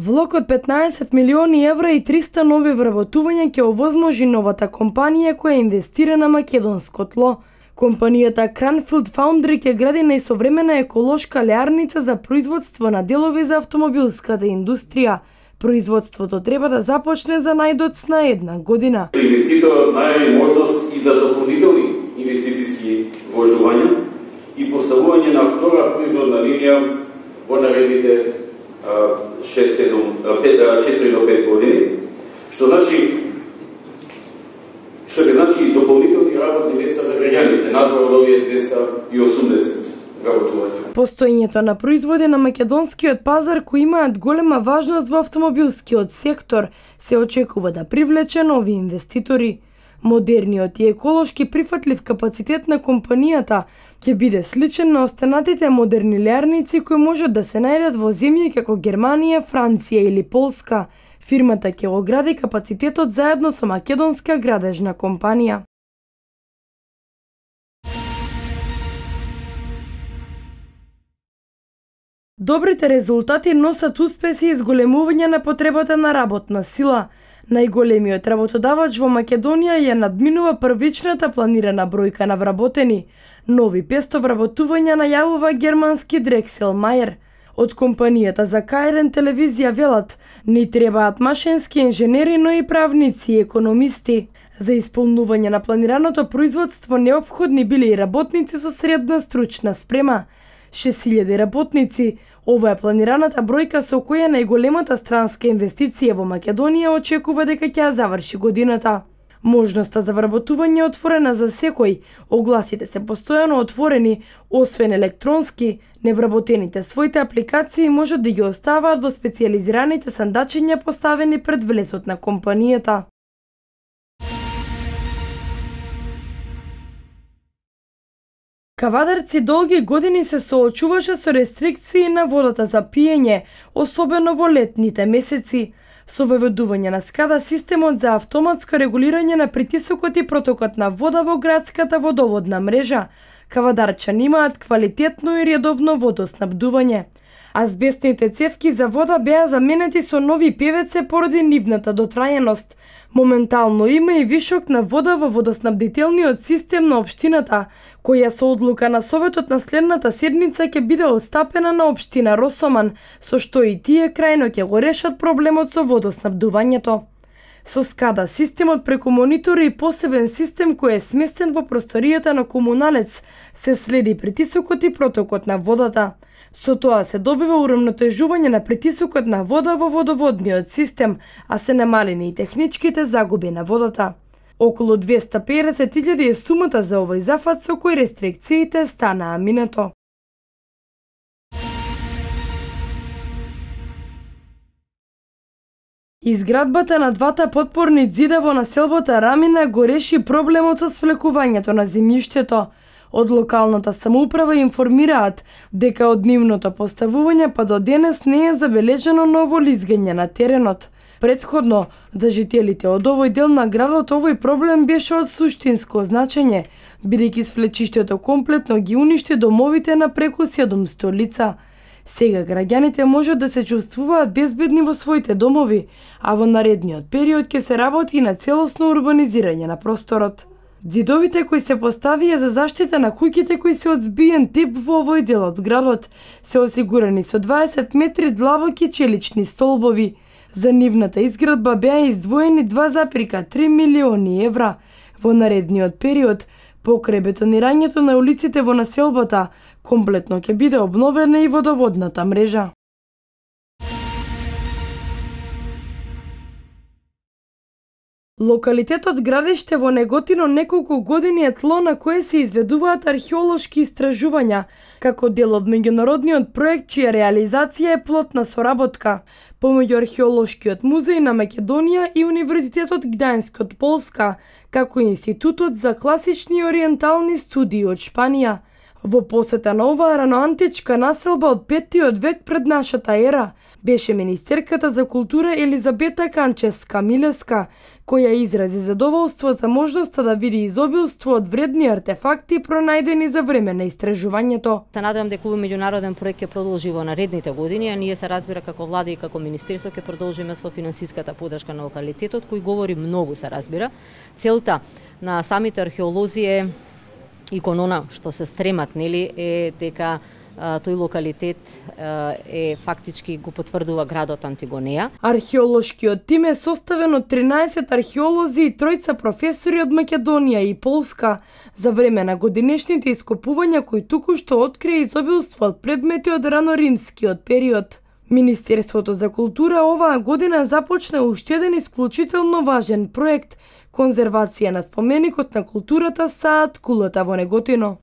Влог од 15 милиони евра и 300 нови вработувања ќе овозможи новата компанија која инвестира на македонско тло. Компанијата Cranfield Foundry ќе гради најсовремена еколошка леарница за производство на делови за автомобилската индустрија. Производството треба да започне за најдоцна една година. Инвеститорот најави можност и за дополнителни инвестициски вложувања и поставување на втора производна линија во наредните 4 до 5 години, што ќе значи дополнителни работни места за граѓаните, надвор од овие 280 работувања. Постоењето на производи на македонскиот пазар кои имаат голема важност во автомобилскиот сектор се очекува да привлече нови инвеститори. Модерниот и еколошки прифатлив капацитет на компанијата ќе биде сличен на останатите модерни леарници кои можат да се најдат во земји како Германија, Франција или Полска. Фирмата ќе го гради капацитетот заедно со македонска градежна компанија. Добрите резултати носат успеси и зголемување на потребата на работна сила. Најголемиот работодавач во Македонија ја надминува првичната планирана бројка на вработени. Нови 500 вработувања најавува германски Дрексел Мајер. Од компанијата за КРН телевизија велат, ни требаат машински инженери, но и правници и економисти. За исполнување на планираното производство неопходни били и работници со средна стручна спрема. 6000 работници. Ова е планираната бројка со која најголемата странска инвестиција во Македонија очекува дека ќе ја заврши годината. Можноста за вработување е отворена за секој. Огласите се постојано отворени, освен електронски, невработените своите апликации можат да ги оставаат во специјализираните сандачиња поставени пред влезот на компанијата. Кавадарци долги години се соочуваше со рестрикции на водата за пиење, особено во летните месеци. Со воведување на СКАДА системот за автоматско регулирање на притисокот и протокот на вода во градската водоводна мрежа, кавадарчани имаат квалитетно и редовно водоснабдување. Азбестните цевки за вода беа заменети со нови ПВЦ поради нивната дотрајаност. Моментално има и вишок на вода во водоснабдителниот систем на општината, која со одлука на Советот на следната седмица ќе биде отстапена на општина Росоман, со што и тие крајно ќе го решат проблемот со водоснабдувањето. Со СКАДА системот преку монитори и посебен систем кој е сместен во просторијата на комуналец се следи притисокот и протокот на водата. Со тоа се добива урамнотежување на притисокот на вода во водоводниот систем, а се намалени и техничките загуби на водата. Околу 250.000 е сумата за овој зафат со кој рестрикциите станаа минато. Изградбата на двата потпорни ѕида во населбата Рамина го реши проблемот со свлекувањето на земјиштето. Од локалната самоуправа информираат дека од нивното поставување па до денес не е забележано ново лизгање на теренот. Претходно, за жителите од овој дел на градот овој проблем беше од суштинско значење, бидејќи свлечиштето комплетно ги уништи домовите на преку 700 лица. Сега граѓаните можат да се чувствуваат безбедни во своите домови, а во наредниот период ќе се работи на целосно урбанизирање на просторот. Ѕидовите кои се поставија за заштита на куќите кои се од збиен тип во овој дел од градот се осигурани со 20 метри длабоки челични столбови. За нивната изградба беа издвоени 2,3 милиони евра. Во наредниот период, покрај бетонирањето на улиците во населбата, комплетно ќе биде обновена и водоводната мрежа. Локалитетот Градиште во Неготино неколку години е тло на кое се изведуваат археолошки истражувања, како дел од меѓународниот проект чија реализација е плод на соработка помеѓу Археолошкиот музеј на Македонија и Универзитетот Гдајнск од Полска, како и Институтот за класични и ориентални студии од Шпанија. Во посета на оваа раноантичка населба од 5 век пред нашата ера беше министерката за култура Елизабета Канчевска-Милеска, која изрази задоволство за можноста да види изобилство од вредни артефакти пронајдени за време на истражувањето. Се надевам дека овој меѓународен проект ќе продолжи во наредните години, а ние се разбира како влада и како министерство ќе продолжиме со финансиската поддршка на локалитетот, кој говори многу, се разбира. Целта на самите археолози е и кон она што се стремат, нели, е дека тој локалитет е фактички го потврдува градот Антигонеја. Археолошкиот тим е составен од 13 археолози и 3 професори од Македонија и Полска за време на годинешните ископувања кои токушто открија изобилство од предмети од раноримскиот период. Министерството за култура оваа година започна уште еден исклучително важен проект – конзервација на споменикот на културата Саат Кулата во Неготино.